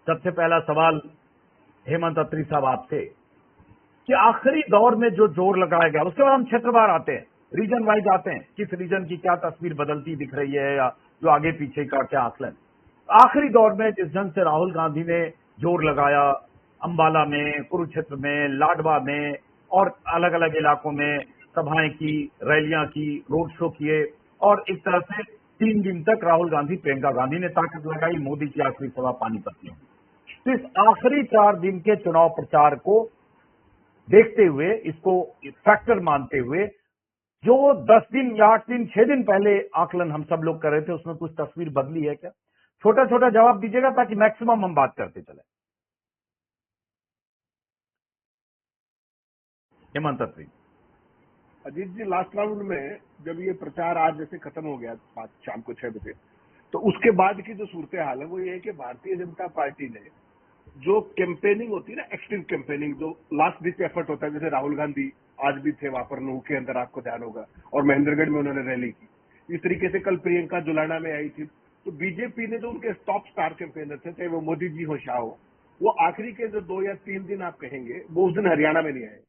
सबसे पहला सवाल हेमंत अत्री साहब आपसे कि आखिरी दौर में जो जोर लगाया गया, उसके बाद हम क्षेत्रवार आते हैं, रीजन वाइज आते हैं, किस रीजन की क्या तस्वीर बदलती दिख रही है या जो आगे पीछे का क्या आकलन। आखिरी दौर में जिस ढंग से राहुल गांधी ने जोर लगाया, अंबाला में, कुरुक्षेत्र में, लाडवा में और अलग अलग इलाकों में सभाएं की, रैलियां की, रोड शो किए और एक तरह से 3 दिन तक राहुल गांधी, प्रियंका गांधी ने ताकत लगाई, मोदी की आखिरी सभा पानीपत में। तो इस आखिरी 4 दिन के चुनाव प्रचार को देखते हुए, इसको फैक्टर मानते हुए, जो 10 दिन या 8 दिन 6 दिन पहले आकलन हम सब लोग कर रहे थे, उसमें कुछ तस्वीर बदली है क्या? छोटा छोटा जवाब दीजिएगा ताकि मैक्सिमम हम बात करते चले। हेमंत अत्री। अजीत जी, लास्ट राउंड में जब ये प्रचार आज जैसे खत्म हो गया शाम को 6 बजे, तो उसके बाद की जो सूरत हाल है वो ये है कि भारतीय जनता पार्टी ने जो कैंपेनिंग होती है ना, एक्सट्रीम कैंपेनिंग, जो लास्ट डिच एफर्ट होता है, जैसे राहुल गांधी आज भी थे वहां पर नूह के अंदर, आपको ध्यान होगा, और महेंद्रगढ़ में उन्होंने रैली की। इस तरीके से कल प्रियंका जुलाना में आई थी। तो बीजेपी ने जो उनके टॉप स्टार कैंपेनर थे, चाहे वो मोदी जी हो, शाह हो, वो आखिरी के जो 2 या 3 दिन आप कहेंगे, वो उस दिन हरियाणा में नहीं आए।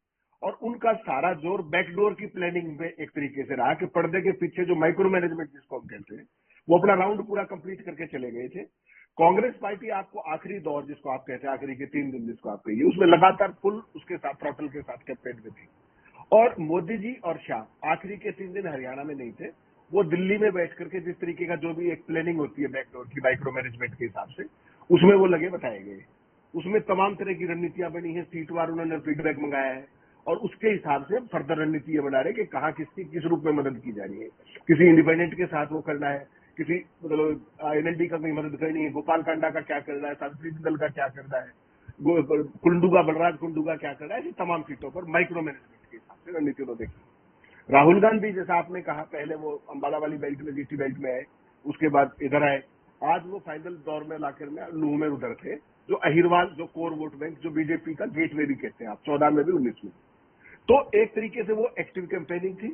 और उनका सारा जोर बैकडोर की प्लानिंग में एक तरीके से रहा कि पर्दे के पीछे जो माइक्रो मैनेजमेंट जिसको हम कहते हैं, वो अपना राउंड पूरा कंप्लीट करके चले गए थे। कांग्रेस पार्टी आपको आखिरी दौर जिसको आप कहते हैं, आखिरी के 3 दिन जिसको आप कहिए, उसमें लगातार फुल उसके साथ थ्रॉटल के साथ कैंपेन में थी। और मोदी जी और शाह आखिरी के 3 दिन हरियाणा में नहीं थे, वो दिल्ली में बैठ करके जिस तरीके का जो भी एक प्लानिंग होती है बैकडोर की माइक्रो मैनेजमेंट के हिसाब से, उसमें वो लगे बताए गए। उसमें तमाम तरह की रणनीतियां बनी है, सीटवार उन्होंने फीडबैक मंगाया है और उसके हिसाब से फर्दर रणनीति बना रहे कि कहाँ किसकी किस रूप में मदद की जा रही है। किसी इंडिपेंडेंट के साथ वो करना है, किसी मतलब एनएलडी का कोई मदद करनी है, गोपाल कांडा का क्या करना है, सांस्कृतिक दल का क्या करना है, कुंडू का, बलराज कुंडू का क्या करना है, ऐसी तमाम सीटों पर माइक्रो मैनेजमेंट के हिसाब से रणनीति तो देखी। राहुल गांधी जैसा आपने कहा, पहले वो अंबाला वाली बेल्ट में, जीटी बेल्ट में आए, उसके बाद इधर आए, आज वो फाइनल दौर में लाकर में नूह में उधर थे, जो अहिरवाल, जो कोर वोट बैंक, जो बीजेपी का गेटवे भी कहते हैं आप, 14 में भी 19 में। तो एक तरीके से वो एक्टिव कैंपेनिंग थी।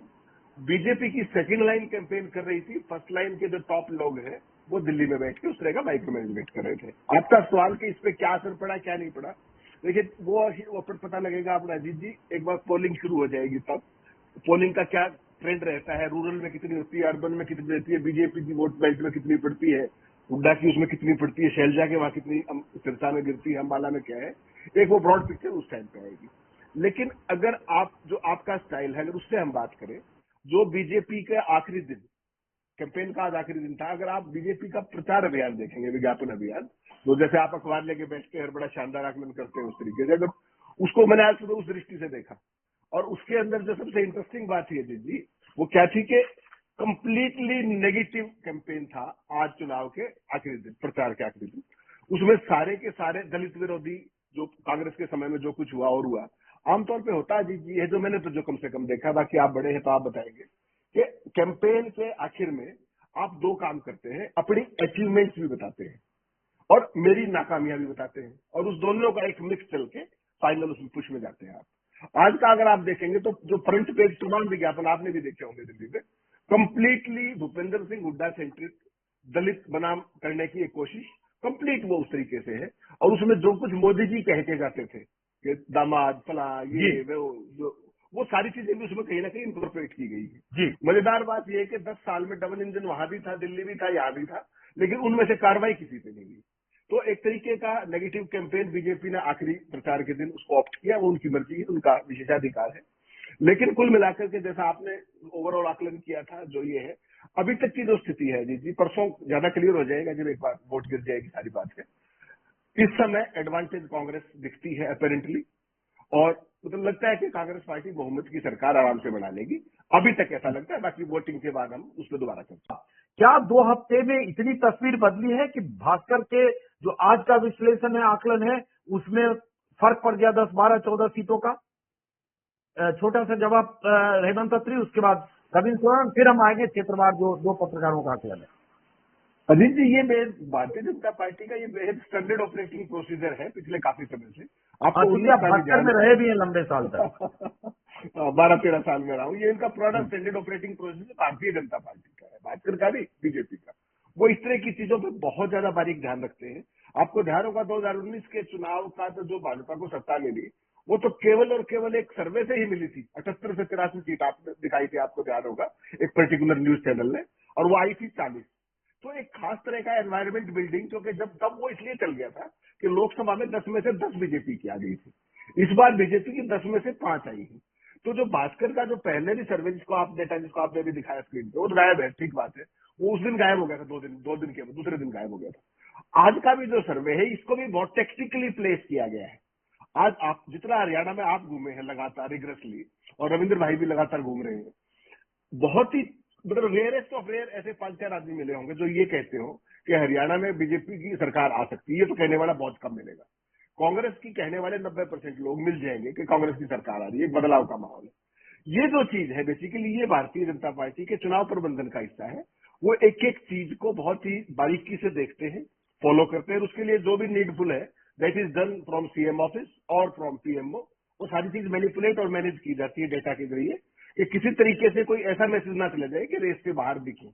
बीजेपी की सेकंड लाइन कैंपेन कर रही थी, फर्स्ट लाइन के जो टॉप लोग हैं वो दिल्ली में बैठ के उस तरह का माइक्रो मैनेजमेंट कर रहे थे। आपका सवाल कि इस पे क्या असर पड़ा क्या नहीं पड़ा, देखिए वो पर पता लगेगा अपना अजीत जी, एक बार पोलिंग शुरू हो जाएगी तब पोलिंग का क्या ट्रेंड रहता है, रूरल में कितनी होती है, अर्बन में कितनी रहती है, बीजेपी की वोट बेल्ट में कितनी पड़ती है, हुड्डा की उसमें कितनी पड़ती है, शैलजा के वहां कितनी, सिरसा में गिरती है, अम्बाला में क्या है, एक वो ब्रॉड पिक्चर उस टाइम पे आएगी। लेकिन अगर आप जो आपका स्टाइल है, अगर उससे हम बात करें, जो बीजेपी के आखिरी दिन कैंपेन का आज आखिरी दिन था, अगर आप बीजेपी का प्रचार अभियान देखेंगे, विज्ञापन अभियान, तो जैसे आप अखबार लेके बैठ के हर बड़ा शानदार आकलन करते हैं उस तरीके से, अगर उसको मैंने आज सुबह उस दृष्टि से देखा, और उसके अंदर जो सबसे इंटरेस्टिंग बात थी अजीत जी, वो क्या थी कि कंप्लीटली नेगेटिव कैंपेन था आज चुनाव के आखिरी दिन, प्रचार के आखिरी दिन। उसमें सारे के सारे दलित विरोधी, जो कांग्रेस के समय में जो कुछ हुआ और हुआ, आमतौर पे होता है अजीत जी, है जो मैंने तो जो कम से कम देखा, बाकी आप बड़े हैं तो आप बताएंगे कि कैंपेन के आखिर में आप 2 काम करते हैं, अपनी अचीवमेंट्स भी बताते हैं और मेरी नाकामियां भी बताते हैं, और उस दोनों का एक मिक्स चल के फाइनल उसमें पुश में जाते हैं आप। आज का अगर आप देखेंगे तो जो फ्रंट पेज तमाम विज्ञापन आपने भी देखे होंगे दिल्ली में, कंप्लीटली भूपेंद्र सिंह हुड्डा सेंट्रिक, दलित बनाम करने की एक कोशिश, कंप्लीट वो उस तरीके से है। और उसमें जो कुछ मोदी जी कह के जाते थे कि दामाद फला ये वो सारी चीजें भी उसमें कहीं ना कहीं इंकॉर्पोरेट की गई है। मजेदार बात यह है कि 10 साल में डबल इंजन वहां भी था, दिल्ली भी था, यहाँ भी था, लेकिन उनमें से कार्रवाई किसी पे नहीं हुई। तो एक तरीके का नेगेटिव कैंपेन बीजेपी ने आखिरी प्रचार के दिन उसको ऑप्ट किया, वो उनकी मर्जी है, उनका विशेषाधिकार है। लेकिन कुल मिलाकर के जैसा आपने ओवरऑल आकलन किया था, जो ये है अभी तक की जो स्थिति है जी, परसों ज्यादा क्लियर हो जाएगा जब एक बार वोट गिर जाएगी सारी बात है। इस समय एडवांटेज कांग्रेस दिखती है अपेरेंटली, और मतलब लगता है कि कांग्रेस पार्टी बहुमत की सरकार आराम से बना लेगी, अभी तक ऐसा लगता है, बाकी वोटिंग के बाद हम उस पर दोबारा चलते हैं। क्या 2 हफ्ते में इतनी तस्वीर बदली है कि भास्कर के जो आज का विश्लेषण है, आकलन है, उसमें फर्क पड़ गया 10, 12, 14 सीटों का? छोटा सा जवाब हेमंत अत्री, उसके बाद रविंद्र सोरेन, फिर हम आएंगे क्षेत्रवार जो 2 पत्रकारों का आकलन है। अजीत जी, ये भारतीय जनता पार्टी का ये बेहद स्टैंडर्ड ऑपरेटिंग प्रोसीजर है पिछले काफी समय से। आपको 19 साल भास्कर में रहे भी हैं लंबे साल तक। 12-13 साल में रहा हूँ। ये इनका product standard operating procedure Bharatiya Janata party का है, भास्कर का नहीं, बीजेपी का। वो इस तरह की चीजों पर बहुत ज्यादा बारीक ध्यान रखते हैं। आपको ध्यान होगा 2019 के चुनाव का तो जो भाजपा को सत्ता मिली वो तो केवल और केवल एक सर्वे से ही मिली थी। 78 से 83 सीट आपने दिखाई थी, आपको ध्यान होगा, एक पर्टिकुलर न्यूज चैनल ने, और वो आई थी 40। तो एक खास तरह का एनवायरमेंट बिल्डिंग, क्योंकि जब तब वो इसलिए चल गया था कि लोकसभा में 10 में से 10 बीजेपी की आ गई थी। इस बार बीजेपी की 10 में से 5 आई है। तो जो भास्कर का जो पहले भी सर्वे जिसको आप डेटा जिसको आपने भी दिखाया स्क्रीन पे, वो तो गायब है, ठीक बात है, वो उस दिन गायब हो गया था, 2 दिन के दूसरे दिन गायब हो गया था। आज का भी जो सर्वे है इसको भी बहुत टेक्टिकली प्लेस किया गया है। आज आप जितना हरियाणा में आप घूमे हैं लगातार रिग्रेसली, और रविंद्र भाई भी लगातार घूम रहे हैं, बहुत ही मतलब रेयरेस्ट ऑफ रेयर ऐसे 5-4 आदमी मिले होंगे जो ये कहते हो कि हरियाणा में बीजेपी की सरकार आ सकती है। ये तो कहने वाला बहुत कम मिलेगा। कांग्रेस की कहने वाले 90% लोग मिल जाएंगे कि कांग्रेस की सरकार आ रही है, एक बदलाव का माहौल है। ये जो चीज है बेसिकली ये भारतीय जनता पार्टी के चुनाव प्रबंधन का हिस्सा है। वो एक एक चीज को बहुत ही बारीकी से देखते हैं, फॉलो करते हैं, और उसके लिए जो भी नीडफुल है that is done from CM office और फ्रॉम पीएमओ। वो सारी चीज मैनिपुलेट और मैनेज की जाती है डेटा के जरिए, कि किसी तरीके से कोई ऐसा मैसेज ना चले जाए कि रेस से बाहर दिखे।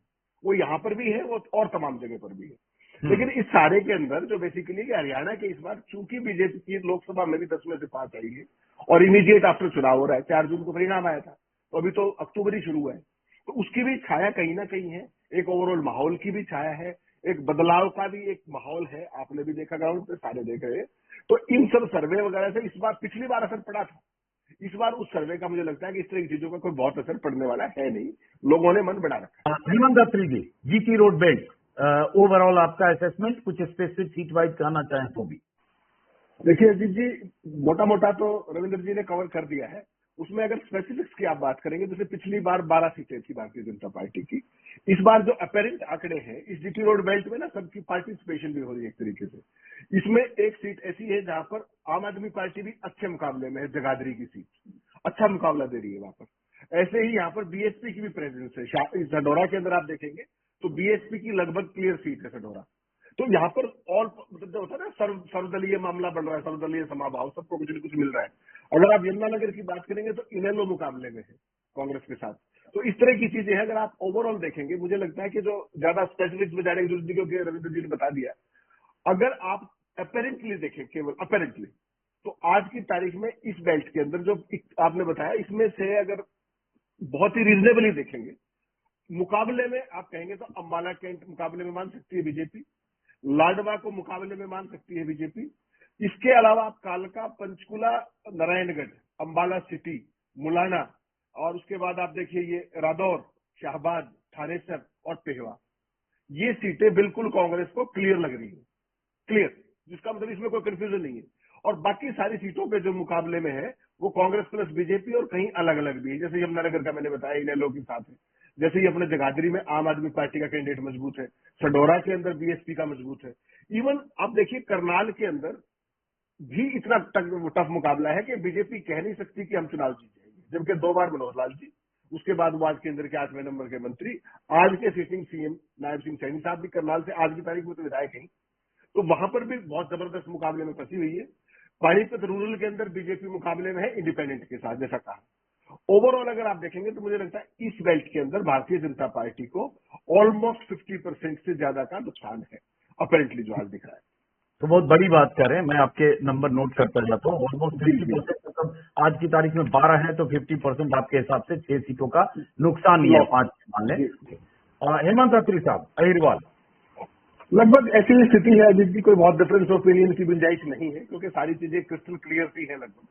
वो यहाँ पर भी है, वो और तमाम जगह पर भी है। लेकिन इस सारे के अंदर जो बेसिकली कि हरियाणा के इस बार चूंकि बीजेपी की लोकसभा में भी 10 में से 5 आई है, और इमीडिएट आफ्टर चुनाव हो रहा है, 4 जून को परिणाम आया था, तो अभी तो अक्टूबर ही शुरू हुआ है, तो उसकी भी छाया कहीं ना कहीं है। एक ओवरऑल माहौल की भी छाया है, एक बदलाव का भी एक माहौल है। आपने भी देखा, ग्राउंड पे सारे देख रहे हैं। तो इन सब सर्वे वगैरह से इस बार पिछली बार असर पड़ा था, इस बार उस सर्वे का मुझे लगता है कि इस तरह की चीजों का कोई बहुत असर पड़ने वाला है नहीं। लोगों ने मन बना रखा है। हेमंत अत्री जी, जीटी रोड बेल्ट, ओवरऑल आपका असेसमेंट, कुछ स्पेसिफिक सीट वाइज कहना चाहें तो भी। देखिए अजीत जी, मोटा मोटा तो रविंद्र जी ने कवर कर दिया है। उसमें अगर स्पेसिफिक्स की आप बात करेंगे, जैसे पिछली बार 12 सीटें थी भारतीय जनता पार्टी की, इस बार जो अपेरेंट आंकड़े हैं इस जीटी रोड बेल्ट में ना सबकी पार्टिसिपेशन भी हो रही है एक तरीके से। इसमें एक सीट ऐसी है जहां पर आम आदमी पार्टी भी अच्छे मुकाबले में है, जगाधरी की सीट अच्छा मुकाबला दे रही है वहां पर। ऐसे ही यहाँ पर बीएसपी की भी प्रेजेंस है। सडोरा के अंदर आप देखेंगे तो बीएसपी की लगभग क्लियर सीट है सडोरा। तो यहाँ पर ऑल मतलब जो होता है ना, सर्वदलीय मामला बन रहा है, सर्वदलीय समाभाव, सबको कुछ न कुछ मिल रहा है। अगर आप यमुनानगर की बात करेंगे तो इनेलो मुकाबले में है कांग्रेस के साथ। तो इस तरह की चीजें हैं। अगर आप ओवरऑल देखेंगे, मुझे लगता है कि जो ज्यादा स्पेसिफिक में जाने की जरूरत नहीं, क्योंकि रविंद्र जी ने बता दिया। अगर आप अपेरेंटली देखें, केवल अपेरेंटली, तो आज की तारीख में इस बेल्ट के अंदर जो आपने बताया, इसमें से अगर बहुत ही रीजनेबली देखेंगे, मुकाबले में आप कहेंगे तो अंबाला कैंट मुकाबले में मान सकती है बीजेपी, लाडवा को मुकाबले में मान सकती है बीजेपी। इसके अलावा आप कालका, पंचकुला, नारायणगढ़, अंबाला सिटी, मुलाना, और उसके बाद आप देखिए ये रादौर, शाहबाद, थानेसर और पेहवा, ये सीटें बिल्कुल कांग्रेस को क्लियर लग रही है, क्लियर, जिसका मतलब इसमें कोई कंफ्यूजन नहीं है। और बाकी सारी सीटों पे जो मुकाबले में है वो कांग्रेस प्लस बीजेपी और कहीं अलग अलग भी है। जैसे यमुनानगर का मैंने बताया इनेलो के साथ है, जैसे ही अपने जगाधरी में आम आदमी पार्टी का कैंडिडेट मजबूत है, सडोरा के अंदर बीएसपी का मजबूत है। इवन आप देखिए करनाल के अंदर भी इतना टफ मुकाबला है कि बीजेपी कह नहीं सकती कि हम चुनाव जीत जाएंगे, जबकि 2 बार मनोहर लाल जी, उसके बाद वो आज केंद्र के 8वें नंबर के मंत्री, आज के सिटिंग सीएम नायब सिंह सैनी साहब भी करनाल से आज की तारीख में तो विधायक हैं। तो वहां पर भी बहुत जबरदस्त मुकाबले में फंसी हुई है। पानीपत रूरल के अंदर बीजेपी मुकाबले में है इंडिपेंडेंट के साथ, जैसा कहा। ओवरऑल अगर आप देखेंगे तो मुझे लगता है इस बेल्ट के अंदर भारतीय जनता पार्टी को ऑलमोस्ट 50% से ज्यादा का नुकसान है, अपेरेंटली जो आज दिख रहा है। तो बहुत बड़ी बात कर रहे हैं, मैं आपके नंबर नोट करता जाता हूँ। ऑलमोस्ट जी 50%, मतलब आज की तारीख में 12 है तो 50% आपके हिसाब से 6 सीटों का नुकसान ही है, 5 मान लें। जी। हेमंत अत्री साहब, अहिरवाल, लगभग ऐसी ही स्थिति है अजीत जी, कोई बहुत डिफरेंस ओपिनियन की गुंजाइश नहीं है, क्योंकि सारी चीजें क्रिस्टल क्लियर सी है लगभग।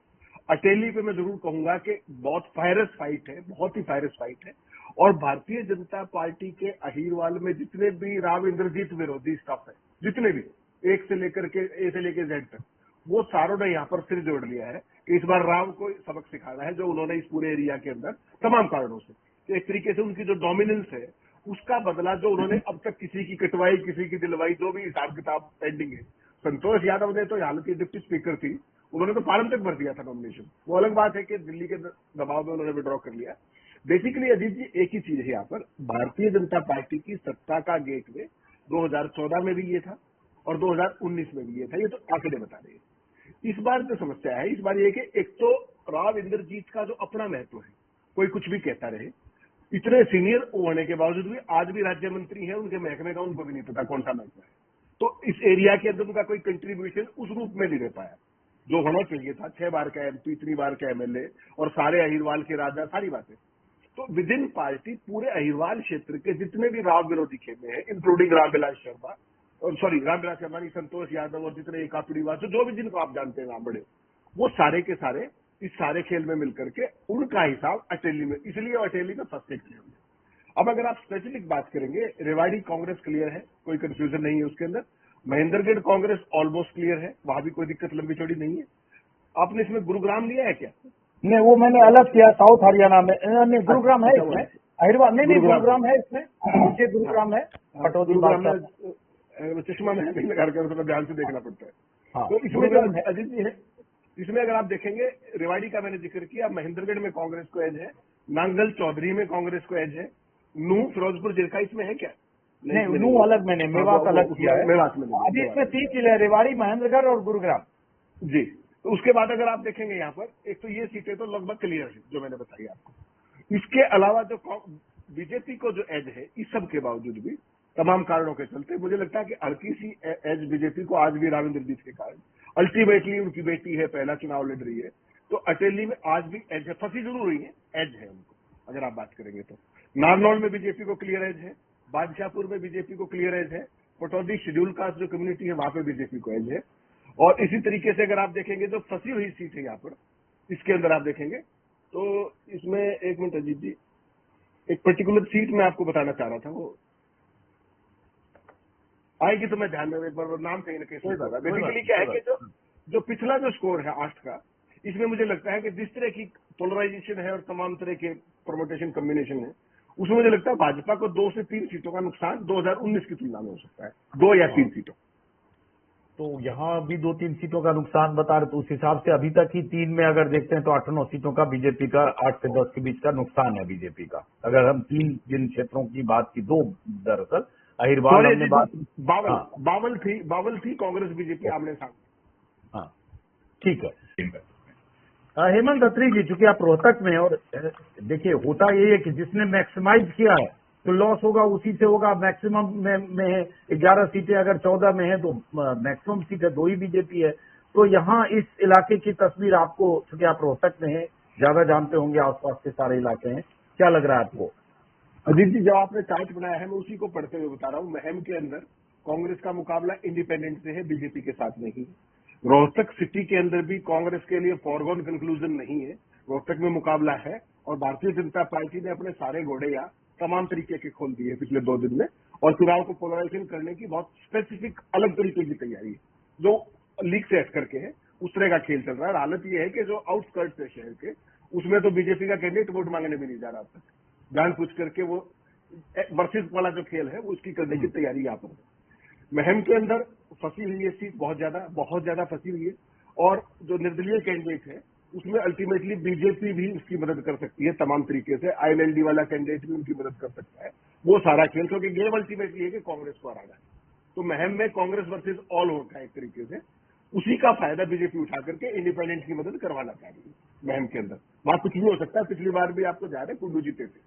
अटेली पे मैं जरूर कहूंगा कि बहुत फायरस फाइट है, बहुत ही फायरस फाइट है। और भारतीय जनता पार्टी के अहिरवाल में जितने भी राव इंद्रजीत विरोधी स्टफ है, जितने भी एक से लेकर के ए से लेकर जेड तक, वो सारों ने यहाँ पर सिर जोड़ लिया है कि इस बार राव को सबक सिखाना है, जो उन्होंने इस पूरे एरिया के अंदर तमाम कारणों से, तो एक तरीके से उनकी जो डोमिनेंस है उसका बदला जो उन्होंने अब तक किसी की कटवाई, किसी की दिलवाई, जो भी हिसाब किताब पेंडिंग है। संतोष यादव ने तो हालांकि डिप्टी स्पीकर थी, उन्होंने तो पालन तक भर दिया था नॉमिनेशन। वो अलग बात है कि दिल्ली के दबाव में उन्होंने विड्रॉ कर लिया। बेसिकली अजीत जी एक ही चीज है यहाँ पर, भारतीय जनता पार्टी की सत्ता का गेटवे 2014 में भी ये था और 2019 में भी ये था, ये तो आंकड़े बता रहे हैं। इस बार जो समस्या है, इस बार ये कि एक तो राव इंद्रजीत का जो अपना महत्व है, कोई कुछ भी कहता रहे, इतने सीनियर होने के बावजूद भी आज भी राज्य मंत्री हैं, उनके महकमे का उनको भी नहीं पता कौन सा महकमा है। तो इस एरिया के अंदर उनका कोई कंट्रीब्यूशन उस रूप में नहीं रह पाया जो होना चाहिए था। 6 बार का MP, 3 बार का MLA और सारे अहिरवाल के राजा, सारी बातें। तो विद इन पार्टी पूरे अहिरवाल क्षेत्र के जितने भी राव विरोधी खेमे हैं, इंक्लूडिंग रामविलास शर्मा, और सॉरी रामविलास शर्मा नहीं, संतोष यादव और जितने एकापुरीवास, जो भी जिनको आप जानते हैं नाम बड़े, वो सारे के सारे इस सारे खेल में मिलकर के उनका हिसाब अटेली में, इसलिए अटेली में फर्स्ट खेल में। अब अगर आप स्पेसिफिक बात करेंगे, रेवाड़ी कांग्रेस क्लियर है, कोई कंफ्यूजन नहीं है उसके अंदर। महेंद्रगढ़ कांग्रेस ऑलमोस्ट क्लियर है, वहां भी कोई दिक्कत लंबी चौड़ी नहीं है। आपने इसमें गुरुग्राम लिया है क्या? नहीं, वो मैंने अलग किया, साउथ हरियाणा में। नहीं, गुरुग्राम है इसमें, अहिरवाल नहीं, गुरुग्राम है इसमें, नीचे गुरुग्राम है, पटौदी गुरुग्राम बादशाह। में चश्मा में नहीं लगा करके थोड़ा ध्यान से देखना पड़ता है। हाँ, तो इसमें जो अजीत जी है, इसमें अगर आप देखेंगे, रेवाड़ी का मैंने जिक्र किया, महेंद्रगढ़ में कांग्रेस को एज है, नांगल चौधरी में कांग्रेस को एज है, नूह फिरोजपुर जिरका इसमें है क्या? नहीं, नूह अलग मैंने, मेवात अलग किया है। मेवात में नहीं। अभी इसमें 3 जिले, रेवाड़ी, महेंद्रगढ़ और गुरुग्राम जी। तो उसके बाद अगर आप देखेंगे यहाँ पर, एक तो ये सीटें तो लगभग क्लियर है जो मैंने बताई आपको। इसके अलावा जो बीजेपी को जो एज है, इस सब के बावजूद भी तमाम कारणों के चलते मुझे लगता है कि हल्की सी एज बीजेपी को आज भी राविंद्र जीत के कारण, अल्टीमेटली उनकी बेटी है, पहला चुनाव लड़ रही है, तो अटेली में आज भी एज है, फंसी जरूर हुई है, एज है उनको अगर आप बात करेंगे तो। नारनौल में बीजेपी को क्लियर एज है, बादशाहपुर में बीजेपी को क्लियर एज है, पटौदी शेड्यूल कास्ट जो कम्युनिटी है वहां पे बीजेपी को एज है। और इसी तरीके से अगर आप देखेंगे जो फंसी हुई सीट है यहाँ पर, इसके अंदर आप देखेंगे तो इसमें, एक मिनट अजीत जी, एक पर्टिकुलर सीट मैं आपको बताना चाह रहा था, वो आएगी तो मैं ध्यान में एक बार वो नाम कहीं ना कहीं सोच रहा। बेसिकली क्या है कि जो पिछला जो स्कोर है 8 का, इसमें मुझे लगता है कि जिस तरह की पोलराइजेशन है और तमाम तरह के परमोटेशन कॉम्बिनेशन है, उसमें मुझे लगता है भाजपा को 2 से 3 सीटों का नुकसान 2019 की तुलना में हो सकता है, 2 या 3 सीटों। तो यहाँ भी 2-3 सीटों का नुकसान बता रहे, तो उस हिसाब से अभी तक ही 3 में अगर देखते हैं तो 8-9 सीटों का बीजेपी का, 8 से 10 के बीच का नुकसान है बीजेपी का। अगर हम 3 जिन क्षेत्रों की बात की, 2 दरअसल अहिरवाल हमने बात, बावल थी कांग्रेस बीजेपी आमने सामने। हाँ, ठीक है। हेमंत अत्री जी, चूंकि आप रोहतक में हैं, और देखिए होता यही है कि जिसने मैक्सिमाइज किया है तो लॉस होगा उसी से होगा। मैक्सिमम में है 11 सीटें, अगर 14 में है तो मैक्सिमम सीटें 2 ही बीजेपी है। तो यहाँ इस इलाके की तस्वीर आपको, चूंकि आप रोहतक में हैं, ज्यादा जानते होंगे, आसपास के सारे इलाके हैं, क्या लग रहा है आपको? अजीत जी, जब आपने चार्ट बनाया है मैं उसी को पढ़ते हुए बता रहा हूँ। महम के अंदर कांग्रेस का मुकाबला इंडिपेंडेंट से है, बीजेपी के साथ नहीं। रोहतक सिटी के अंदर भी कांग्रेस के लिए फॉरगॉन कंक्लूजन नहीं है, रोहतक में मुकाबला है। और भारतीय जनता पार्टी ने अपने सारे घोड़े या तमाम तरीके के खोल दिए पिछले 2 दिन में, और चुनाव को पोलराइजेशन करने की बहुत स्पेसिफिक अलग तरीके की तैयारी है, जो लीग से हट करके है, उस तरह का खेल चल रहा है। और हालत यह है कि जो आउटस्कर्ट्स है शहर के, उसमें तो बीजेपी का कैंडिडेट वोट मांगने भी नहीं जा रहा अब तक, जान पूछ करके वो वर्सेस वाला जो खेल है वो उसकी करने की तैयारी यहाँ पर है। महम के अंदर फंसी हुई है सीट, बहुत ज्यादा फंसी हुई है। और जो निर्दलीय कैंडिडेट है उसमें अल्टीमेटली बीजेपी भी उसकी मदद कर सकती है तमाम तरीके से, ILLD वाला कैंडिडेट भी उनकी मदद कर सकता है। वो सारा खेल, क्योंकि गेम अल्टीमेटली है कि कांग्रेस को हराना है। तो महम में कांग्रेस वर्सेज ऑल होता है एक तरीके से, उसी का फायदा बीजेपी उठा करके इंडिपेंडेंट की मदद करवाना चाह रही है महम के अंदर। वहां कुछ भी हो सकता है, पिछली बार भी आपको जा रहे कुंडू जीते थे।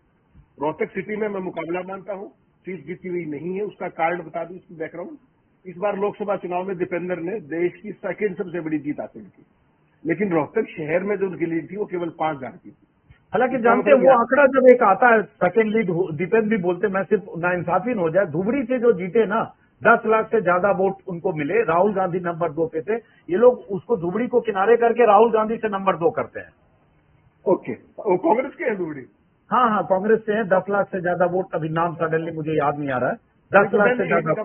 रोहतक सिटी में मैं मुकाबला मानता हूं, सीट जीती हुई नहीं है, उसका कारण बता दूं, इसकी बैकग्राउंड। इस बार लोकसभा चुनाव में दीपेंद्र ने देश की सेकेंड सबसे बड़ी जीत हासिल की, लेकिन रोहतक शहर में जो उनकी लीड थी वो केवल 5,000 की थी। हालांकि जानते हैं वो आंकड़ा जब एक आता है, सेकेंड लीड, दीपेंद्र भी बोलते, मैं सिर्फ नाइंसाफी न हो जाए, धुबरी से जो जीते ना, 10 लाख से ज्यादा वोट उनको मिले, राहुल गांधी नंबर 2 पे थे। ये लोग उसको धुबरी को किनारे करके राहुल गांधी से नंबर 2 करते हैं। ओके, वो कांग्रेस के हैं धुबरी? हाँ, कांग्रेस से है, 10 लाख से ज्यादा वोट, अभी नाम सडनली मुझे याद नहीं आ रहा है, 10 लाख से ज्यादा।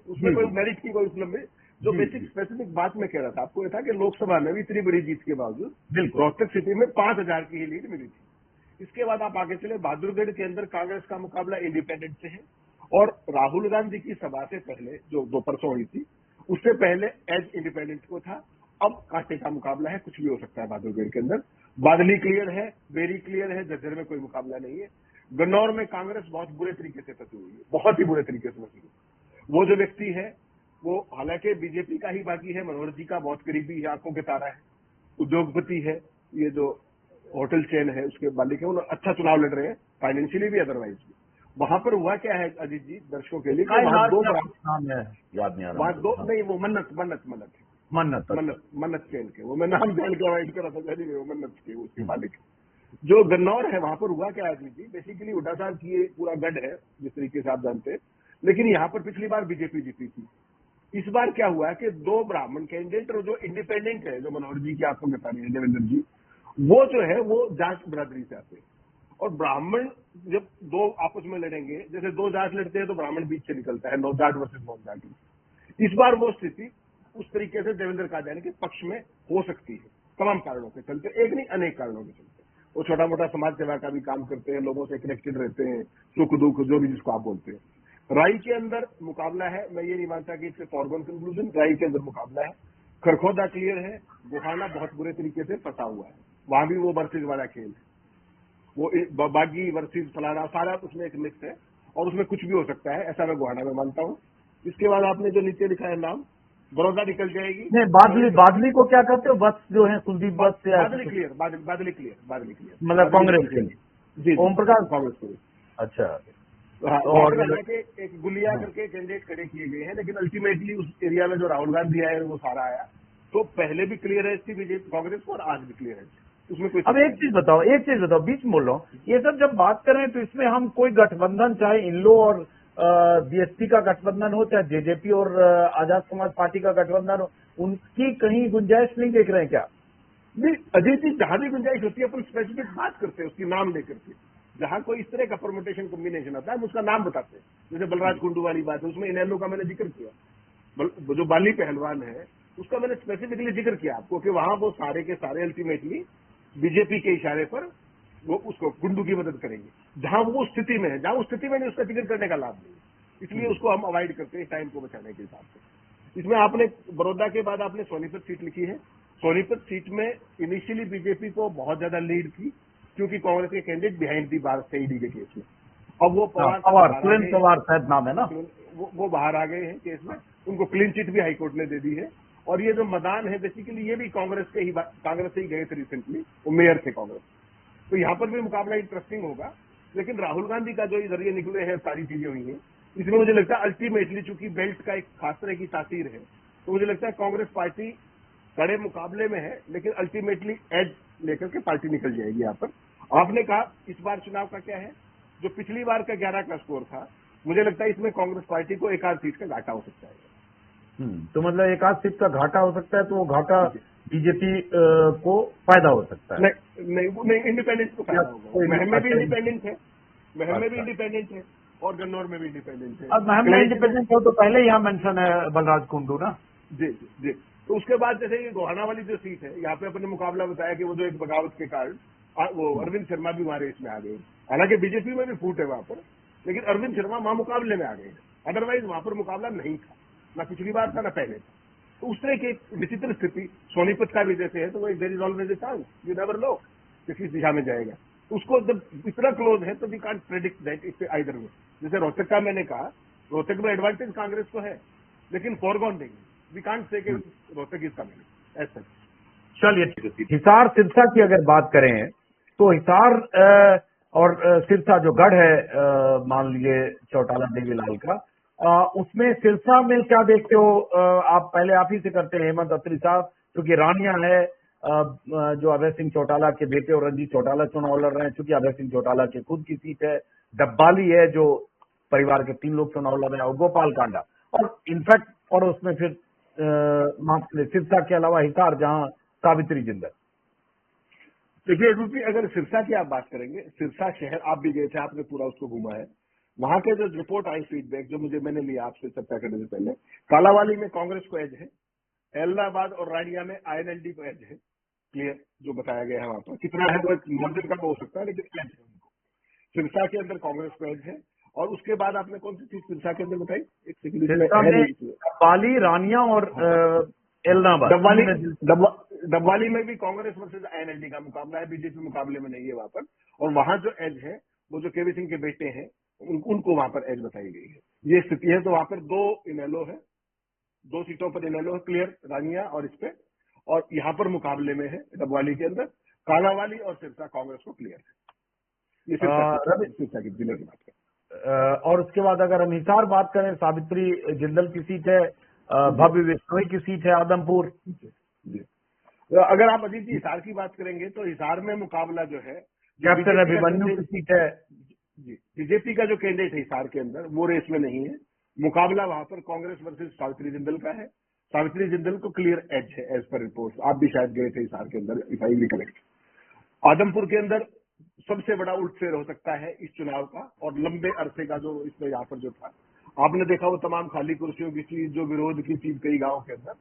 उसमें कोई मेरिट की कोई उपलब्धि। जो बेसिक स्पेसिफिक बात मैं कह रहा था आपको, ये था कि लोकसभा में भी इतनी बड़ी जीत के बावजूद रोहतक सिटी में 5,000 की ही लीड मिली थी। इसके बाद आप आगे चले, बहादुरगढ़ के अंदर कांग्रेस का मुकाबला इंडिपेंडेंट से है, और राहुल गांधी की सभा से पहले जो 2 परसों हुई थी, उससे पहले एज इंडिपेंडेंट को था। अब कांटे का मुकाबला है, कुछ भी हो सकता है बहादुरगढ़ के अंदर। बादली क्लियर है, बेरी क्लियर है, झज्जर में कोई मुकाबला नहीं है। गन्नौर में कांग्रेस बहुत बुरे तरीके से फंसी हुई है, बहुत ही बुरे तरीके से फंसी हुई है। वो जो व्यक्ति है वो हालांकि बीजेपी का ही बाकी है, मनोहर जी का बहुत करीबी है, आंखों के तारा है, उद्योगपति है, ये जो होटल चेन है उसके मालिक है, वो अच्छा चुनाव लड़ रहे हैं, फाइनेंशियली भी अदरवाइज भी। वहां पर हुआ क्या है अजीत जी, दर्शकों के लिए कि काय वहां नार दो क्या नाम है, याद नहीं आ रहा वहां मुझे। दो हाँ, नहीं, वो मन्नत मन्नत मन्नत है। मन्नत, अच्छा। मन्नत खेल के, वो मैं नाम जान के अवॉइड कर रहा था, जानी नहीं, वो मन्नत के उसके हम्म, मालिक। जो गन्नौर है वहां पर हुआ क्या है अजीत जी, बेसिकली हुड्डा साहब की ये पूरा गढ़ है जिस तरीके से आप जानते हैं, लेकिन यहाँ पर पिछली बार बीजेपी जीती थी। इस बार क्या हुआ है कि दो ब्राह्मण कैंडिडेट और जो इंडिपेंडेंट है, जो मनोहर जी की आपको बता रहे हैं, देवेंद्र जी, वो जो है वो जाट बिरादरी से आते हैं। और ब्राह्मण जब दो आपस में लड़ेंगे, जैसे दो जाट लड़ते हैं तो ब्राह्मण बीच से निकलता है, नौ जाट वर्सेस नॉन जाट। इस बार वो स्थिति उस तरीके से देवेंद्र कादियानी के पक्ष में हो सकती है, तमाम कारणों के चलते, एक नहीं अनेक कारणों के चलते। वो छोटा मोटा समाज सेवा का भी काम करते हैं, लोगों से कनेक्टेड रहते हैं, सुख दुख जो भी जिसको आप बोलते हैं। राई के अंदर मुकाबला है, मैं ये नहीं मानता कि इट्स फॉरगॉन कंक्लूजन, राई के अंदर मुकाबला है। खरखोदा क्लियर है, गोहाना बहुत बुरे तरीके से फंसा हुआ है, वहां भी वो वर्सेज वाला खेल है, वो बागी वर्सेज फलाना सारा उसमें एक मिक्स है, और उसमें कुछ भी हो सकता है, ऐसा मैं गोहाना में मानता हूँ। इसके बाद आपने जो नीचे लिखा है नाम, बड़ौदा निकल जाएगी। नहीं, बादली, बादली को क्या कहते हो, वत्स जो है, कुलदीप वत्स या ऐसा बादली कुछ? क्लियर, बादली क्लियर, बादली क्लियर, मतलब बादली कांग्रेस निकल के लिए? जाएगी। जी ओम जी प्रकाश, कांग्रेस के लिए। अच्छा। हाँ, वहां और पर हरियाणा के एक गुलिया हाँ। करके कैंडिडेट खड़े किए गए हैं, लेकिन अल्टीमेटली उस एरिया में जो राहुल गांधी आए वो सारा आया। तो पहले भी क्लियरेंस थी बीजेपी कांग्रेस को, और आज भी क्लियरेंस है, उसमें कोई अब संशय एक नहीं। चीज बताओ, एक चीज बताओ, बीच में बोल रहा हूँ, ये सब जब बात करें तो इसमें हम कोई गठबंधन, चाहे इनलो और बीएसपी का गठबंधन हो, चाहे जेजेपी और आजाद समाज पार्टी का गठबंधन हो, उनकी कहीं गुंजाइश नहीं देख रहे हैं क्या? नहीं अजय जी, जहां भी गुंजाइश होती है अपन स्पेसिफिक बात करते हैं उसकी नाम लेकर के। जहां कोई इस तरह का परमुटेशन कॉम्बिनेशन आता है हम उसका नाम बताते हैं, जैसे बलराज कुंडू वाली बात है, उसमें इनेलो का मैंने जिक्र किया। जो बाली पहलवान है उसका मैंने स्पेसिफिकली जिक्र किया आपको कि वहां वो सारे के सारे अल्टीमेटली बीजेपी के इशारे पर वो उसको कुंडू की मदद करेंगे। जहां वो स्थिति में है, जहां उस स्थिति में नहीं, उसका जिक्र करने का लाभ नहीं है, इसलिए उसको हम अवॉइड करते हैं टाइम को बचाने के हिसाब से। इसमें आपने बड़ौदा के बाद आपने सोनीपत सीट लिखी है। सोनीपत सीट में इनिशियली बीजेपी को बहुत ज्यादा लीड थी, क्योंकि कांग्रेस के candidate behind the bar ED के केस में। अब वो हाँ, पवार साहब पवार, बाहर आ सुरेंद्र गए हैं, पवार शायद नाम है ना? वो बाहर आ गए हैं केस में, उनको क्लीन चिट भी हाईकोर्ट ने दे दी है। और ये जो मैदान है बेसिकली ये भी कांग्रेस से ही गए थे रिसेंटली, वो मेयर थे कांग्रेस। तो यहाँ पर भी मुकाबला इंटरेस्टिंग होगा, लेकिन राहुल गांधी का जो इस जरिए निकले हैं सारी चीजें हुई हैं, इसमें मुझे लगता है अल्टीमेटली चूंकि बेल्ट का एक खास तरह की तासीर है, तो मुझे लगता है कांग्रेस पार्टी कड़े मुकाबले में है, लेकिन अल्टीमेटली एज लेकर के पार्टी निकल जाएगी यहाँ पर। आपने कहा इस बार चुनाव का क्या है, जो पिछली बार का 11 का स्कोर था, मुझे लगता है इसमें कांग्रेस पार्टी को एक आध सीट का घाटा हो सकता है। तो मतलब एक आध सीट का घाटा हो सकता है, तो वो घाटा जी। बीजेपी को फायदा हो सकता है, नहीं इंडिपेंडेंट को या फायदा होगा। कोई? महम में भी अच्छा, इंडिपेंडेंट है, महम में भी अच्छा। इंडिपेंडेंट है, और गन्नौर में भी इंडिपेंडेंट है। अब महम में क्लैरिटी में इंडिपेंडेंट हो तो पहले यहाँ मेंशन है बलराज कुंडू ना? जी जी जी। तो उसके बाद जैसे ये गोहाना वाली जो सीट है, यहाँ पे अपने मुकाबला बताया कि वो जो एक बगावत के कारण वो अरविंद शर्मा भी हमारे इसमें आ गए। हालांकि बीजेपी में भी फूट है वहां पर, लेकिन अरविंद शर्मा वहां मुकाबले में आ गए। अदरवाइज वहां पर मुकाबला नहीं था, ना पिछली बार था ना पहले था। तो उस तरह की एक विचित्र स्थिति सोनीपत का भी जैसे है, तो वो there is always a chance, you never know किस दिशा में जाएगा। उसको जब इतना क्लोज है तो we can't predict that it's either way. जैसे रोहतक का मैंने कहा, रोहतक में एडवांटेज कांग्रेस को है, लेकिन फॉरगॉन नहीं, वी कांट से कि रोहतक इज कमिंग ऐसा। चलिए ठीक है। हिसार सिरसा की अगर बात करें तो हिसार और सिरसा जो गढ़ है, मान लीजिए चौटाला देवीलाल का, उसमें सिरसा में क्या देखते हो? आप पहले आप ही से करते हैं हेमंत अत्री साहब, क्योंकि रानिया है, जो अभय सिंह चौटाला के बेटे और रंजीत चौटाला चुनाव लड़ रहे हैं, चूंकि अभय सिंह चौटाला की खुद की सीट है। डब्बाली है, जो परिवार के 3 लोग चुनाव लड़ रहे हैं, और गोपाल कांडा, और इनफैक्ट और उसमें फिर सिरसा के अलावा हिसार, जहां सावित्री जिंदल। देखिए रूपी, अगर सिरसा की आप बात करेंगे, सिरसा शहर आप भी गए थे, आपने पूरा उसको घूमा है। वहां के जो रिपोर्ट आई फीडबैक जो मैंने लिया आपसे चर्चा करने से पहले, कालावाली में कांग्रेस को एज है, इलाहाबाद और रानिया में आईएनएलडी को एज है, क्लियर जो बताया गया है वहां पर। कितना है वो मार्जिन का हो सकता है, लेकिन एज है उनको। सिरसा के अंदर कांग्रेस को एज है। और उसके बाद आपने कौन सी चीज सिरसा के अंदर बताई, एक सेकंड इसमें सिरसा है में नहीं। बाली, रानिया और इलाहाबाद। डबवाली में भी कांग्रेस वर्सेज आईएनएलडी का मुकाबला है, बीजेपी मुकाबले में नहीं है वहां पर। और वहां जो एज है वो जो केवी सिंह के बेटे हैं, उनको वहां पर एज बताई गई है। ये स्थिति है। तो वहां पर 2 इनेलो है, 2 सीटों पर इनेलो है क्लियर, रानिया और इस पे। और यहाँ पर मुकाबले में है डबवाली के अंदर कालावाली और सिरसा कांग्रेस को क्लियर है। ये सिरसा रवि की जिले की बात है। और उसके बाद अगर हम हिसार बात करें, सावित्री जिंदल की सीट है, भव्य बिश्नोई की सीट है आदमपुर। जी। तो अगर आप अजीत जी हिसार की बात करेंगे तो हिसार में मुकाबला जो है, कैप्टन अभिमन्यु की सीट है। जी, बीजेपी का जो कैंडिडेट है हिसार के अंदर वो रेस में नहीं है। मुकाबला वहां पर कांग्रेस वर्सेस सावित्री जिंदल का है। सावित्री जिंदल को क्लियर एज है एज पर रिपोर्ट। आप भी शायद गए थे हिसार के अंदर, इफ आई रिकलेक्ट। आदमपुर के अंदर सबसे बड़ा उल्टफेर हो सकता है इस चुनाव का, और लंबे अरसे का जो इसमें यहाँ पर जो था, आपने देखा वो तमाम खाली कुर्सियों की चीज, जो विरोध की चीज कई गांवों के अंदर,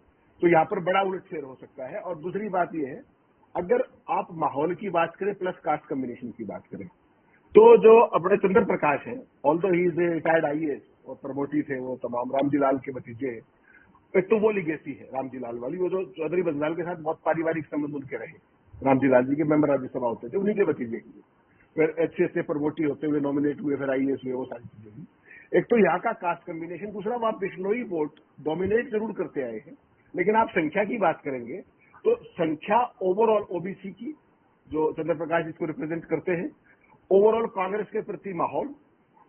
तो यहाँ पर बड़ा उलटफेर हो सकता है। और दूसरी बात यह है, अगर आप माहौल की बात करें प्लस कास्ट कम्बिनेशन की बात करें, तो जो अपने चंद्र प्रकाश है, although he is a retired IAS और प्रमोटी थे, वो तमाम रामजी लाल के भतीजे हैं। एक तो वो लिगेसी है रामजी लाल वाली, वो जो चौधरी बंजाल के साथ बहुत पारिवारिक संबंध उनके रहे। रामजी लाल जी के मेंबर राज्यसभा होते थे, उन्हीं के भतीजे की, फिर एचसीएस से प्रमोटी होते हुए नॉमिनेट हुए, फिर आईएएस हुए, वो सारी चीजें हुई। एक तो यहाँ का कास्ट कम्बिनेशन, दूसरा वहां बिश्नोई वोट डोमिनेट जरूर करते आए हैं, लेकिन आप संख्या की बात करेंगे तो संख्या ओवरऑल ओबीसी की, जो चंद्र प्रकाश इसको रिप्रेजेंट करते हैं, ओवरऑल कांग्रेस के प्रति माहौल,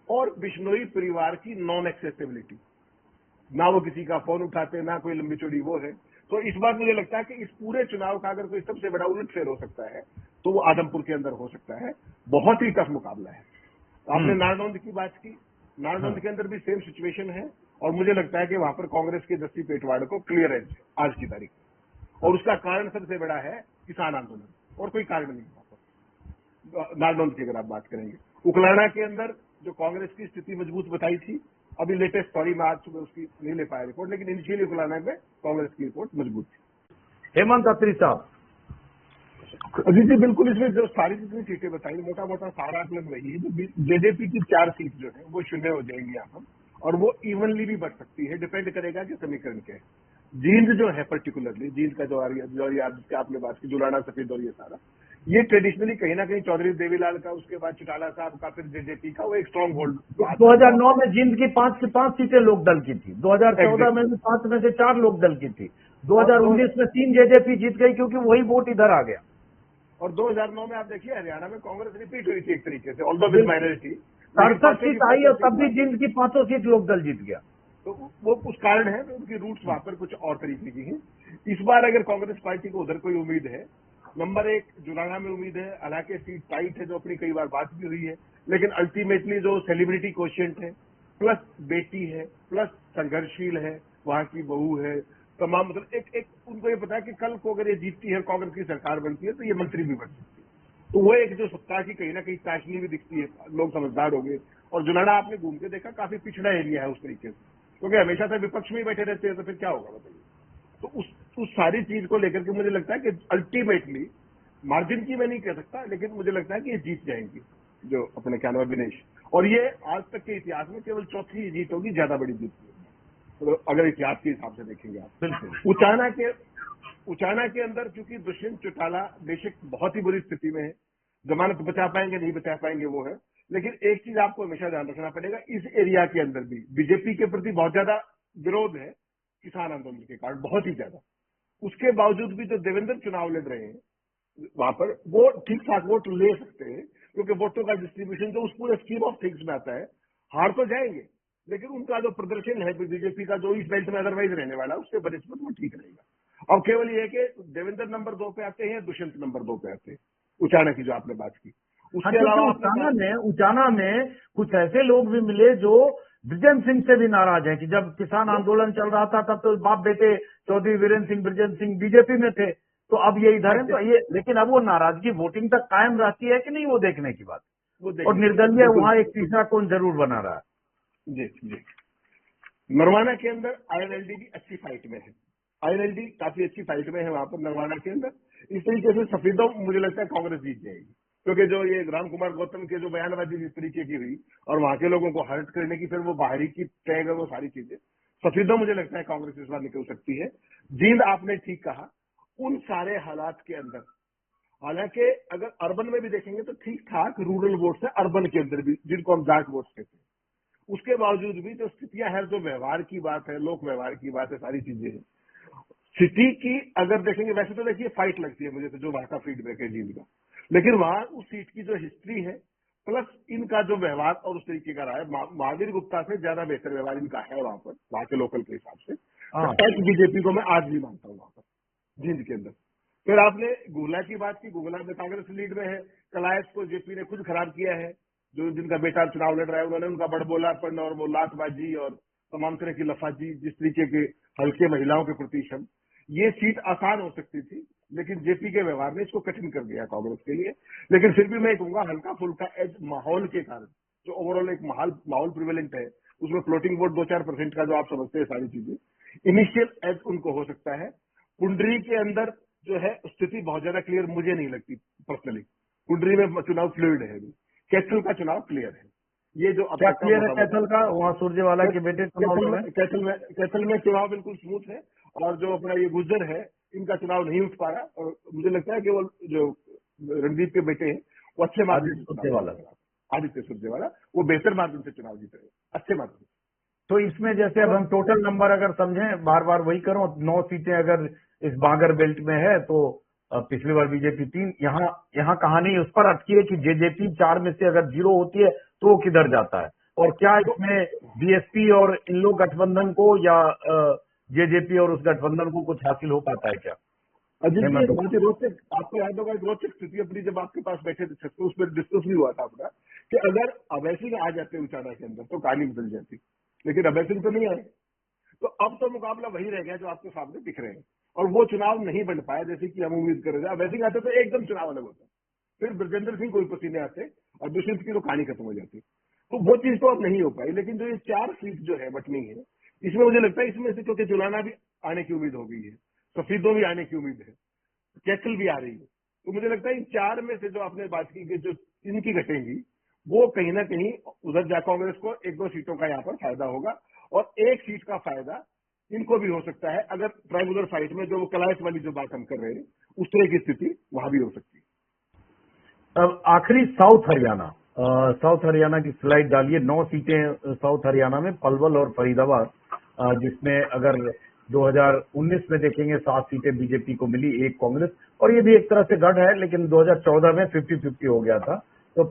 और बिश्नोई परिवार की नॉन एक्सेसिबिलिटी, ना वो किसी का फोन उठाते, ना कोई लंबी चौड़ी वो है। तो इस बार मुझे लगता है कि इस पूरे चुनाव का अगर कोई सबसे बड़ा उलटफेर हो सकता है तो वो आदमपुर के अंदर हो सकता है। बहुत ही टफ मुकाबला है। आपने नारनौंद की बात की, नारनौंद के अंदर भी सेम सिचुएशन है, और मुझे लगता है कि वहां पर कांग्रेस के दस्ती पेटवाड़ को क्लियर है आज की तारीख, और उसका कारण सबसे बड़ा है किसान आंदोलन, और कोई कारण नहीं वहां पर। नारनौंद की अगर आप बात करेंगे, उकलाना के अंदर जो कांग्रेस की स्थिति मजबूत बताई थी, अभी लेटेस्ट सॉरी मैं आज सुबह उसकी नहीं ले पाया रिपोर्ट, लेकिन इनिशियली उकलाना में कांग्रेस की रिपोर्ट मजबूत थी। हेमंत अत्री साहब। अजीत जी बिल्कुल, इसमें जो सारी जितनी सीटें बताई, मोटा मोटा सारा आकलन वही है। जो जेजेपी की 4 सीट जो है वो शून्य हो जाएंगी यहाँ पर, और वो इवनली भी बढ़ सकती है, डिपेंड करेगा कि समीकरण क्या है। जींद जो है पर्टिकुलरली, जींद का जो जिसकी आपने बात की, जुलाना सफेद और ये सारा, ये ट्रेडिशनली कहीं ना कहीं चौधरी देवीलाल का, उसके बाद चौटाला साहब का, फिर जेजेपी का वो एक स्ट्रांग होल्ड। 2009 में जींद की 5 की 5 सीटें लोकदल की थी, 2014 में भी 5 में से 4 लोकदल की थी, 2019 में 3 जेजेपी जीत गई क्योंकि वही वोट इधर आ गया। और 2009 में आप देखिए हरियाणा में कांग्रेस रिपीट हुई थी एक तरीके से, ऑल्दो विद माइनॉरिटी, 67 सीट आई और तब भी जींद की 5 सीट लोकदल जीत गया। तो वो कुछ कारण है, तो उनकी रूट्स वहां पर कुछ और तरीके की हैं। इस बार अगर कांग्रेस पार्टी को उधर कोई उम्मीद है, नंबर 1 जुलाना में उम्मीद है, हालांकि सीट टाइट है, जो अपनी कई बार बात भी हुई है, लेकिन अल्टीमेटली जो सेलिब्रिटी क्वोशिएंट है, प्लस बेटी है, प्लस संघर्षशील है, वहां की बहू है, तमाम, मतलब एक उनको ये पता है कि कल को अगर ये जीतती है, कांग्रेस की सरकार बनती है, तो ये मंत्री भी बन सकती है। तो वो एक जो सत्ता की कहीं ना कहीं चाशनी भी दिखती है, लोग समझदार हो गए। और जुलाना आपने घूम के देखा, काफी पिछड़ा एरिया है उस तरीके से, क्योंकि हमेशा से विपक्ष में ही बैठे रहते हैं, तो फिर क्या होगा बताइए। तो उस सारी चीज को लेकर के मुझे लगता है कि अल्टीमेटली, मार्जिन की मैं नहीं कह सकता, लेकिन मुझे लगता है कि ये जीत जाएंगी जो अपने क्या नाम है विनेश, और ये आज तक के इतिहास में केवल चौथी जीत होगी, ज्यादा बड़ी जीत होगी, तो अगर इतिहास के हिसाब से देखेंगे आप। उचाना के अंदर चूंकि दुष्यंत चौटाला बेशक बहुत ही बुरी स्थिति में है, जमानत बचा पाएंगे नहीं बचा पाएंगे वो है, लेकिन एक चीज आपको हमेशा ध्यान रखना पड़ेगा, इस एरिया के अंदर भी बीजेपी के प्रति बहुत ज्यादा विरोध है किसान आंदोलन के कारण, बहुत ही ज्यादा। उसके बावजूद भी जो देवेंद्र चुनाव लड़ रहे हैं वहां पर, वो ठीक ठाक वोट ले सकते हैं, क्योंकि वोटों का डिस्ट्रीब्यूशन जो उस पूरे स्कीम ऑफ थिंग्स में आता है, हार तो जाएंगे, लेकिन उनका जो प्रदर्शन है बीजेपी का, जो इस बेल्ट में अदरवाइज रहने वाला, उससे बनिस्बत वो ठीक रहेगा। अब केवल ये है कि देवेंद्र नंबर 2 पे आते हैं, दुष्यंत नंबर 2 पे आते हैं, उचाना की जो आपने बात की। उसके अलावा उचाना में कुछ ऐसे लोग भी मिले जो बृजेंद्र सिंह से भी नाराज हैं कि जब किसान आंदोलन चल रहा था तब तो बाप बेटे चौधरी वीरेंद्र सिंह बृजेंद्र सिंह बीजेपी में थे, तो अब ये इधर है, तो ये, लेकिन अब वो नाराजगी वोटिंग तक कायम रहती है कि नहीं, वो देखने की बात। और निर्दलीय वहां एक तीसरा कौन जरूर बना रहा है। जी जी। नरवाना के अंदर आईएनएलडी की अच्छी फाइट में है, आईएनएलडी काफी अच्छी फाइट में है वहां पर नरवाना के अंदर। इस तरीके से सफेदों मुझे लगता है कांग्रेस जीत जाएगी, क्योंकि जो ये राम कुमार गौतम के जो बयानबाजी जिस तरीके की हुई, और वहां के लोगों को हर्ट करने की, फिर वो बाहरी की टैग और वो सारी चीजें, सफेदों मुझे लगता है कांग्रेस इस बार निकल सकती है। जींद आपने ठीक कहा, उन सारे हालात के अंदर, हालांकि अगर अर्बन में भी देखेंगे तो ठीक ठाक रूरल वोट्स है, अर्बन के अंदर भी जिनको हम जाट वोट्स कहते हैं, उसके बावजूद भी जो स्थितियां है, जो व्यवहार की बात है, लोक व्यवहार की बात है, सारी चीजें हैं। सिटी की अगर देखेंगे, वैसे तो देखिए फाइट लगती है मुझे तो, जो वहां का फीडबैक है जींद का, लेकिन वहां उस सीट की जो हिस्ट्री है, प्लस इनका जो व्यवहार और उस तरीके का रहा है, महावीर गुप्ता से ज्यादा बेहतर व्यवहार इनका है वहां पर, वहां के लोकल के हिसाब से। टच बीजेपी को मैं आज भी मानता हूँ वहां पर जींद के अंदर। फिर आपने गुगला की बात की, गुगला में कांग्रेस लीड में है, कलायत को जेपी ने खुद खराब किया है, जो जिनका बेटा चुनाव लड़ रहा है उन्होंने उनका बड़बोलापन और वो लातबाजी और तमाम तरह की लफाजी, जिस तरीके के हल्के महिलाओं के प्रति शब्द, ये सीट आसान हो सकती थी, लेकिन जेपी के व्यवहार ने इसको कठिन कर दिया कांग्रेस के लिए। लेकिन फिर भी मैं कहूंगा हल्का फुल्का एज माहौल के कारण, जो ओवरऑल एक माहौल प्रिवेलेंट है, उसमें फ्लोटिंग वोट 2-4% का जो आप समझते हैं सारी चीजें, इनिशियल एज उनको हो सकता है। कुंडली के अंदर जो है स्थिति बहुत ज्यादा क्लियर मुझे नहीं लगती पर्सनली। कुंडली में चुनाव फ्लूइड है अभी, कैथल का चुनाव क्लियर है। ये जो अब क्या तक क्लियर है कैथल का? वहाँ सुरजेवाला के बेटे कैथल में चुनाव बिल्कुल स्मूथ है, और जो अपना ये गुजर है इनका चुनाव नहीं उठ पा रहा, और मुझे लगता है कि वो जो रणदीप के बेटे हैं वो अच्छे मार्जिन से आदित्य सुरजेवाला वो बेहतर मार्जिन से चुनाव जीत रहे हैं, अच्छे मार्जिन से। तो इसमें जैसे अब हम टोटल नंबर अगर समझें, बार बार वही करो, 9 सीटें अगर इस बागर बेल्ट में है तो पिछली बार बीजेपी 3, यहाँ कहानी उस पर अटकी है कि जेजेपी 4 में से अगर 0 होती है तो वो किधर जाता है, और क्या इसमें बीएसपी और इन लोग गठबंधन को या जेजेपी और उस गठबंधन को कुछ हासिल हो पाता है क्या? अजीत जी, बहुत ही रोचक, आपको याद होगा एक रोचक स्थिति अपनी जब आपके पास बैठे थे छत, उसमें डिस्कस भी हुआ था अपना कि अगर अभय सिंह आ जाते उचाना के अंदर तो कहानी बदल जाती, लेकिन अभय सिंह तो नहीं आए। तो अब तो मुकाबला वही रह गया जो आपके सामने दिख रहे हैं, और वो चुनाव नहीं बन पाया जैसे कि हम उम्मीद कर रहे थे। अभय सिंह आते तो एकदम चुनाव अलग होता, फिर ब्रजेंद्र सिंह कोई पसीने आते और दुष्यंत की तो कहानी खत्म हो जाती। तो वो चीज तो अब नहीं हो पाई। लेकिन जो ये 4 सीट जो है बटनी है, इसमें मुझे लगता है इसमें से क्योंकि जुलाना भी आने की उम्मीद हो गई है, सफीदों भी आने की उम्मीद है, कैथल भी आ रही है, तो मुझे लगता है इन 4 में से जो आपने बात की कि जो इनकी घटेंगी वो कहीं ना कहीं उधर जा कांग्रेस को 1-2 सीटों का यहाँ पर फायदा होगा, और 1 सीट का फायदा इनको भी हो सकता है अगर ट्राइबुलर फाइट में जो वो कलायत वाली जो बात हम कर रहे हैं उस तरह की स्थिति वहां भी हो सकती है। अब आखिरी साउथ हरियाणा की स्लाइड डालिए। 9 सीटें साउथ हरियाणा में, पलवल और फरीदाबाद, जिसमें अगर 2019 में देखेंगे 7 सीटें बीजेपी को मिली, 1 कांग्रेस, और ये भी एक तरह से गढ़ है, लेकिन 2014 में 50-50 हो गया था। तो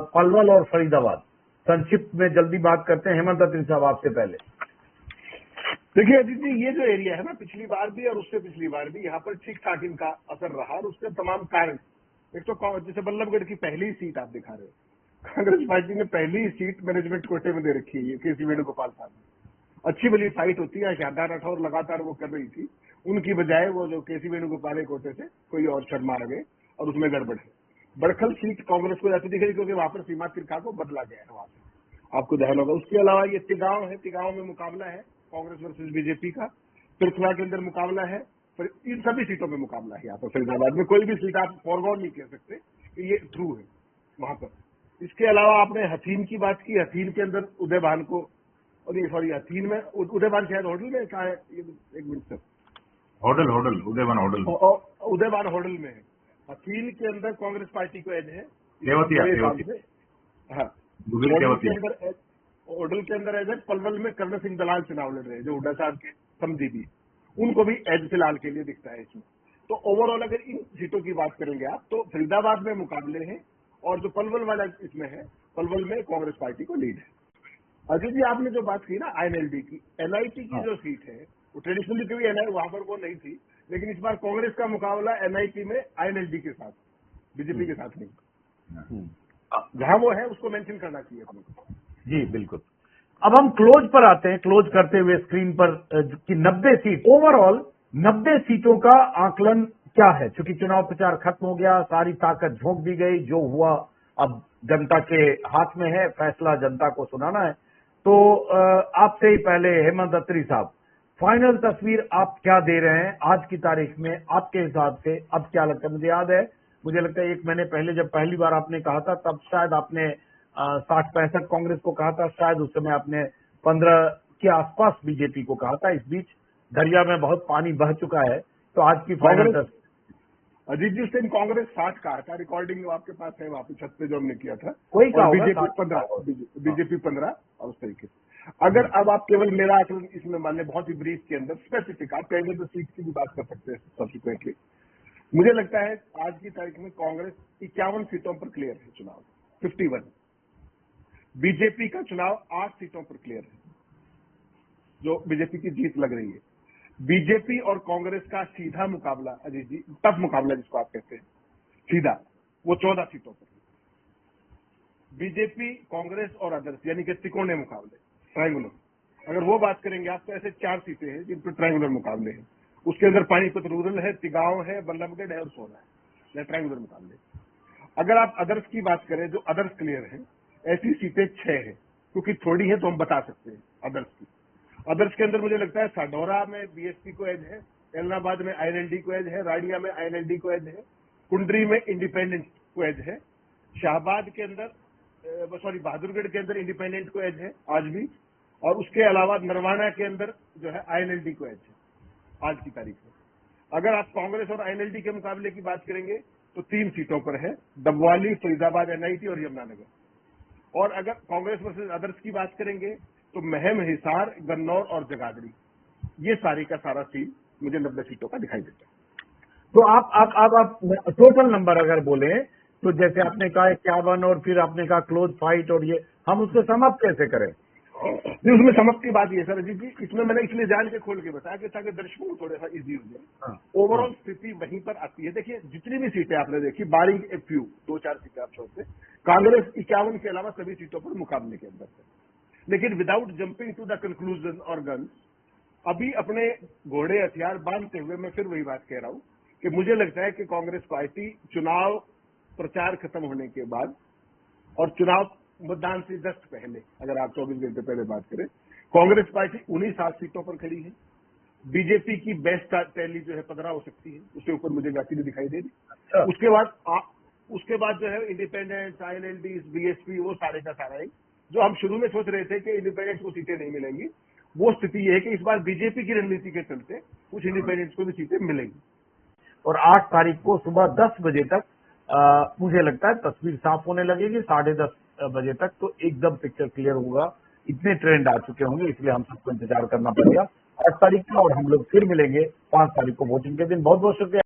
पलवल और फरीदाबाद, संक्षिप्त में जल्दी बात करते हैं। हेमंत अत्री साहब, आपसे पहले। देखिए अजीत जी, ये जो एरिया है ना, पिछली बार भी और उससे पिछली बार भी यहाँ पर ठीक ठाक इनका असर रहा, और उसके तमाम कारण। एक तो जैसे बल्लभगढ़ की पहली सीट आप दिखा रहे हो, कांग्रेस पार्टी ने पहली सीट मैनेजमेंट कोटे में दे रखी है, केसी वेणुगोपाल साहब ने। अच्छी भली फाइट होती है, शानदार राठौर लगातार वो कर रही थी, उनकी बजाय वो जो केसी वेणुगोपाल कोटे से कोई और शर्मा आ गए, और उसमें गड़बड़ है। बड़खल सीट कांग्रेस को जाती दिख रही, क्योंकि वहां पर सीमा तिरखा को बदला गया है वहां से, आपको ध्यान होगा। उसके अलावा ये तिगांव है, तिगांव में मुकाबला है कांग्रेस वर्सेस बीजेपी का, पृथ्वा के अंदर मुकाबला है, इन सभी सीटों में मुकाबला है यहाँ पर। फरीदाबाद में कोई भी सीट आप फॉरगॉन नहीं कह सकते कि ये ट्रू है वहां पर। इसके अलावा आपने हथीन की बात की, हथीन के अंदर उदयभान को, और ये सॉरी हथीन में उदयभान शायद होटल में कहा है, एक मिनट सर, उदयभान होटल में है। हथीन के अंदर कांग्रेस पार्टी को एज है, हाँ। होटल के अंदर एज है, पलवल में कर्ण सिंह दलाल चुनाव लड़ रहे हैं जो हुड्डा साहब के समझी, उनको भी एज फिलहाल के लिए दिखता है इसमें। तो ओवरऑल अगर इन सीटों की बात करेंगे आप, तो फरीदाबाद में मुकाबले हैं, और जो पलवल वाला इसमें है, पलवल में कांग्रेस पार्टी को लीड है। अजीत जी, आपने जो बात की ना आईएनएलडी की, एनआईटी की जो सीट है, वो ट्रेडिशनली कभी वहां पर वो नहीं थी, लेकिन इस बार कांग्रेस का मुकाबला एनआईटी में आईएनएलडी के साथ, बीजेपी के साथ नहीं। जहां वो है उसको मेंशन करना चाहिए अपने को। जी बिल्कुल। अब हम क्लोज पर आते हैं, क्लोज करते हुए स्क्रीन पर कि 90 सीट, ओवरऑल 90 सीटों का आकलन क्या है? चूंकि चुनाव प्रचार खत्म हो गया, सारी ताकत झोंक दी गई, जो हुआ अब जनता के हाथ में है, फैसला जनता को सुनाना है। तो आपसे ही पहले हेमंत अत्री साहब, फाइनल तस्वीर आप क्या दे रहे हैं आज की तारीख में? आपके हिसाब से अब क्या लगता है? मुझे याद है, मुझे लगता है 1 महीने पहले जब पहली बार आपने कहा था, तब शायद आपने 60-65 कांग्रेस को कहा था, शायद उस समय आपने 15 के आसपास बीजेपी को कहा था। इस बीच दरिया में बहुत पानी बह चुका है, तो आज की फाइनल तस्वीर। अजीत जी, उस दिन कांग्रेस 60 कहा था, रिकॉर्डिंग आपके पास है वहां पे छत पे जो हमने किया था, कोई और बीजेपी 15 और उस तरीके से। अगर अब आप केवल मेरा आकलन इसमें मान लें, बहुत ही ब्रीफ के अंदर स्पेसिफिक, आप कहेंगे तो सीट की भी बात कर सकते हैं सब्सिक्वेंटली। मुझे लगता है आज की तारीख में कांग्रेस 51 सीटों पर क्लियर है चुनाव, 51। बीजेपी का चुनाव 8 सीटों पर क्लियर है, जो बीजेपी की जीत लग रही है। बीजेपी और कांग्रेस का सीधा मुकाबला, अजीत जी, टफ मुकाबला जिसको आप कहते हैं सीधा, वो 14 सीटों पर। बीजेपी, कांग्रेस और अदर्स, यानी कि त्रिकोणीय मुकाबले, ट्रायंगुलर। अगर वो बात करेंगे आप, तो ऐसे 4 सीटें हैं जिन पर ट्रायंगुलर मुकाबले हैं। उसके अंदर पानीपत रूरल है, तिगांव है, बल्लभगढ़ है और सोना है, यह ट्रायंगुलर मुकाबले। अगर आप अदर्स की बात करें, जो अदर्स क्लियर है, ऐसी सीटें 6 हैं, क्योंकि थोड़ी है तो हम बता सकते हैं अदर्स की। अदर्स के अंदर मुझे लगता है साडोरा में बीएसपी को एज है, एलनाबाद में आईएनएलडी को एज है, राडिया में आईएनएलडी को एज है, कुंडरी में इंडिपेंडेंट को एज है, शाहबाद के अंदर बहादुरगढ़ के अंदर इंडिपेंडेंट को एज है आज भी, और उसके अलावा नरवाना के अंदर जो है आईएनएलडी को एज है आज की तारीख में। अगर आप कांग्रेस और आईएनएलडी के मुकाबले की बात करेंगे तो 3 सीटों पर है, डबवाली, फरीदाबाद एनआईटी और यमुनानगर। और अगर कांग्रेस वर्सेस अदर्स की बात करेंगे तो महम, हिसार, गन्नौर और जगाधरी, ये सारी का सारा सीन मुझे 90 सीटों का दिखाई देता है। तो आप टोटल नंबर अगर बोले तो जैसे आपने कहा 51 और फिर आपने कहा क्लोज फाइट, और ये हम उसको समाप्त कैसे करें? नहीं, उसमें समाप्त की बात ये सर अजीत जी, इसमें मैंने इसलिए जान के खोल के बताया कि ताकि दर्शकों को थोड़ा सा इजी हो जाए। ओवरऑल स्थिति वहीं पर आती है। देखिए, जितनी भी सीटें आपने देखी, बारिंग ए फ्यू 2-4 सीटें आप छोड़ते, कांग्रेस 51 के अलावा सभी सीटों पर मुकाबले के अंदर है। लेकिन without jumping to the conclusion और गन, अभी अपने घोड़े हथियार बांधते हुए मैं फिर वही बात कह रहा हूं कि मुझे लगता है कि कांग्रेस पार्टी चुनाव प्रचार खत्म होने के बाद और चुनाव मतदान से जस्ट पहले, अगर आप 24 घंटे पहले बात करें, कांग्रेस पार्टी 19 सीटों पर खड़ी है। बीजेपी की बेस्ट टैली जो है 15 हो सकती है, उसके ऊपर मुझे जाती नहीं दिखाई दे रही। उसके बाद जो है इंडिपेंडेंस, आईएनएलडी, बीएसपी, वो सारे का सारा है। जो हम शुरू में सोच रहे थे कि इंडिपेंडेंस को सीटें नहीं मिलेंगी, वो स्थिति ये है कि इस बार बीजेपी की रणनीति के चलते कुछ इंडिपेंडेंस को भी सीटें मिलेंगी। और 8 तारीख को सुबह 10 बजे तक मुझे लगता है तस्वीर साफ होने लगेगी। 10:30 बजे तक तो एकदम पिक्चर क्लियर होगा। इतने ट्रेंड आ चुके होंगे, इसलिए हम सबको इंतजार करना पड़ेगा 8 तारीख का। और हम लोग फिर मिलेंगे 5 तारीख को वोटिंग के दिन। बहुत बहुत शुक्रिया।